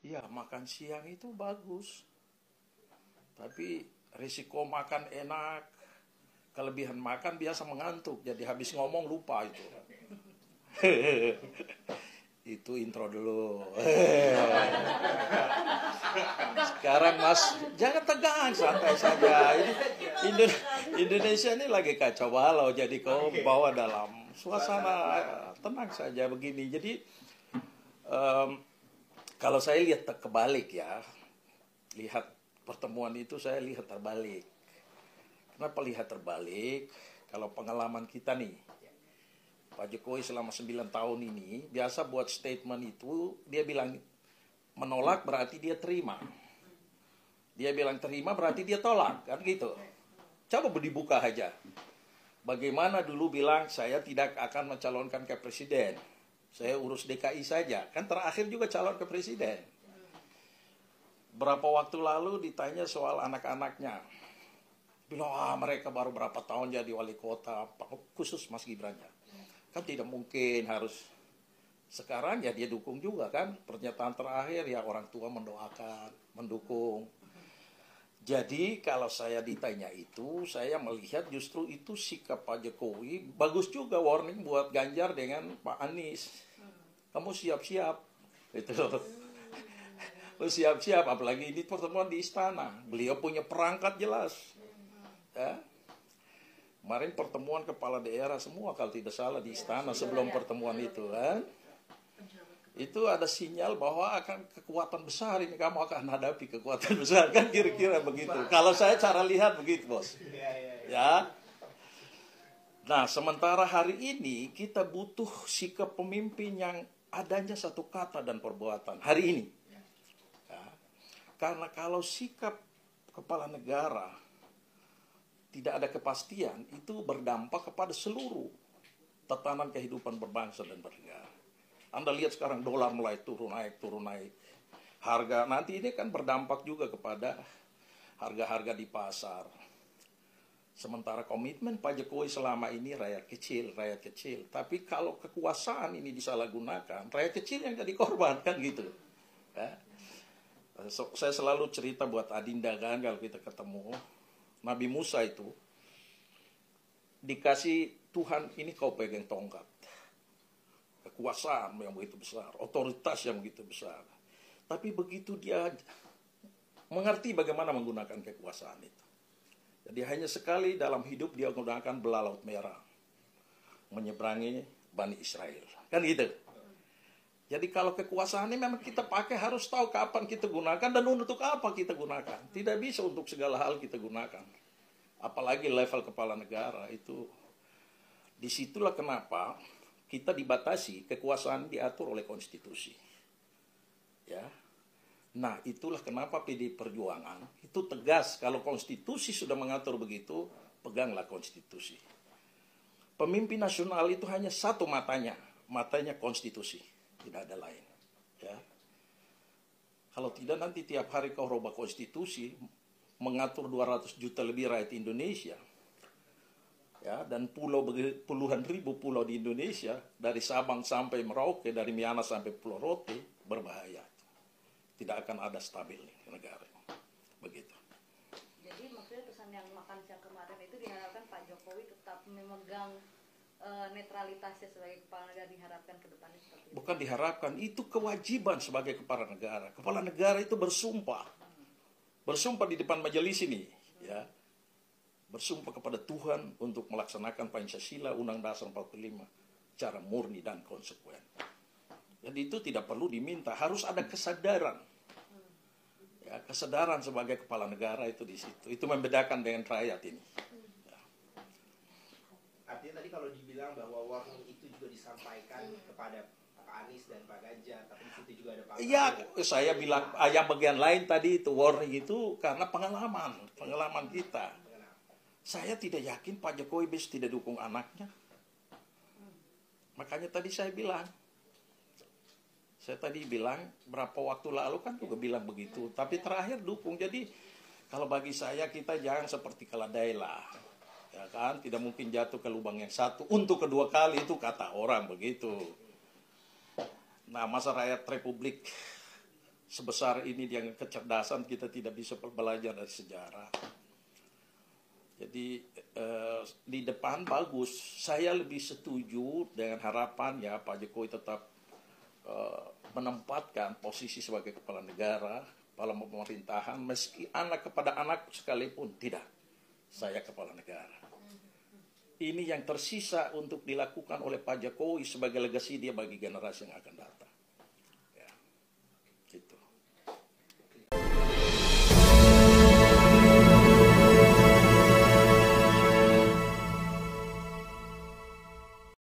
Ya, makan siang itu bagus. Tapi risiko makan enak, kelebihan makan biasa mengantuk. Jadi habis ngomong lupa itu. Itu intro dulu. Sekarang Mas, jangan tegang, santai saja. Indonesia ini lagi kacau balau, jadi kau bawa dalam suasana tenang saja begini. Jadi kalau saya lihat kebalik ya, lihat pertemuan itu saya lihat terbalik. Kenapa lihat terbalik? Kalau pengalaman kita nih, Pak Jokowi selama 9 tahun ini, biasa buat statement itu, dia bilang menolak berarti dia terima. Dia bilang terima berarti dia tolak, kan gitu. Coba dibuka aja. Bagaimana dulu bilang saya tidak akan mencalonkan ke presiden. Saya urus DKI saja. Kan terakhir juga calon ke presiden. Berapa waktu lalu ditanya soal anak-anaknya. Bilang, mereka baru berapa tahun jadi wali kota. Khusus Mas Gibran ya. Kan tidak mungkin harus. Sekarang ya dia dukung juga kan. Pernyataan terakhir ya orang tua mendoakan, mendukung. Jadi kalau saya ditanya itu, saya melihat justru itu sikap Pak Jokowi bagus juga warning buat Ganjar dengan Pak Anies. Kamu siap-siap, itu loh. Lu siap-siap, apalagi ini pertemuan di istana. Beliau punya perangkat jelas. Ya. Kemarin pertemuan kepala daerah semua kalau tidak salah di istana sebelum pertemuan itu kan. Itu ada sinyal bahwa akan kekuatan besar ini kamu akan hadapi kekuatan besar kan kira-kira begitu. Kalau saya cara lihat begitu bos. Ya. Nah sementara hari ini kita butuh sikap pemimpin yang adanya satu kata dan perbuatan hari ini. Ya. Karena kalau sikap kepala negara tidak ada kepastian itu berdampak kepada seluruh tatanan kehidupan berbangsa dan bernegara. Anda lihat sekarang dolar mulai turun naik. Harga nanti ini kan berdampak juga kepada harga-harga di pasar. Sementara komitmen Pak Jokowi selama ini rakyat kecil. Tapi kalau kekuasaan ini disalahgunakan, rakyat kecil yang jadi korban kan gitu. Ya. Saya selalu cerita buat Adinda kan kalau kita ketemu. Nabi Musa itu dikasih Tuhan ini kau pegang tongkat. Kekuasaan yang begitu besar, otoritas yang begitu besar. Tapi begitu dia mengerti bagaimana menggunakan kekuasaan itu. Jadi hanya sekali dalam hidup dia menggunakan belah laut merah. Menyeberangi Bani Israel. Kan gitu. Jadi kalau kekuasaan ini memang kita pakai harus tahu kapan kita gunakan dan untuk apa kita gunakan. Tidak bisa untuk segala hal kita gunakan. Apalagi level kepala negara itu. Disitulah kenapa kita dibatasi, kekuasaan diatur oleh konstitusi. Ya. Nah, itulah kenapa PD Perjuangan itu tegas kalau konstitusi sudah mengatur begitu, peganglah konstitusi. Pemimpin nasional itu hanya satu matanya konstitusi, tidak ada lain. Ya. Kalau tidak nanti tiap hari kau rubah konstitusi, mengatur 200 juta lebih rakyat Indonesia. Ya, dan puluhan ribu pulau di Indonesia dari Sabang sampai Merauke, dari Miangas sampai Pulau Rote berbahaya. Tidak akan ada stabil negara. Begitu. Jadi maksudnya pesan yang makan siang kemarin itu diharapkan Pak Jokowi tetap memegang netralitasnya sebagai kepala negara, diharapkan ke depannya seperti itu. Bukan diharapkan, itu kewajiban sebagai kepala negara. Kepala negara itu bersumpah di depan majelis ini, ya. Bersumpah kepada Tuhan untuk melaksanakan Pancasila Undang-Undang Dasar 45 secara murni dan konsekuen. Jadi itu tidak perlu diminta, harus ada kesadaran. Ya, kesadaran sebagai kepala negara itu di situ. Itu membedakan dengan rakyat ini. Ya. Artinya tadi kalau dibilang bahwa warning itu juga disampaikan kepada Pak Anies dan Pak Ganjar, tapi di situ juga ada Pak. Iya, saya bilang yang bagian lain tadi itu warning itu karena pengalaman kita. Saya tidak yakin Pak Jokowi bisa tidak dukung anaknya. Makanya tadi saya bilang berapa waktu lalu kan juga bilang begitu. Tapi terakhir dukung. Jadi kalau bagi saya kita jangan seperti keledai lah. Ya kan, tidak mungkin jatuh ke lubang yang satu. Untuk kedua kali itu kata orang begitu. Nah masa rakyat Republik sebesar ini dengan kecerdasan kita tidak bisa belajar dari sejarah. Jadi di depan bagus. Saya lebih setuju dengan harapan ya Pak Jokowi tetap menempatkan posisi sebagai kepala negara, kepala pemerintahan, meski anak kepada anak sekalipun tidak. Saya kepala negara. Ini yang tersisa untuk dilakukan oleh Pak Jokowi sebagai legasi dia bagi generasi yang akan datang.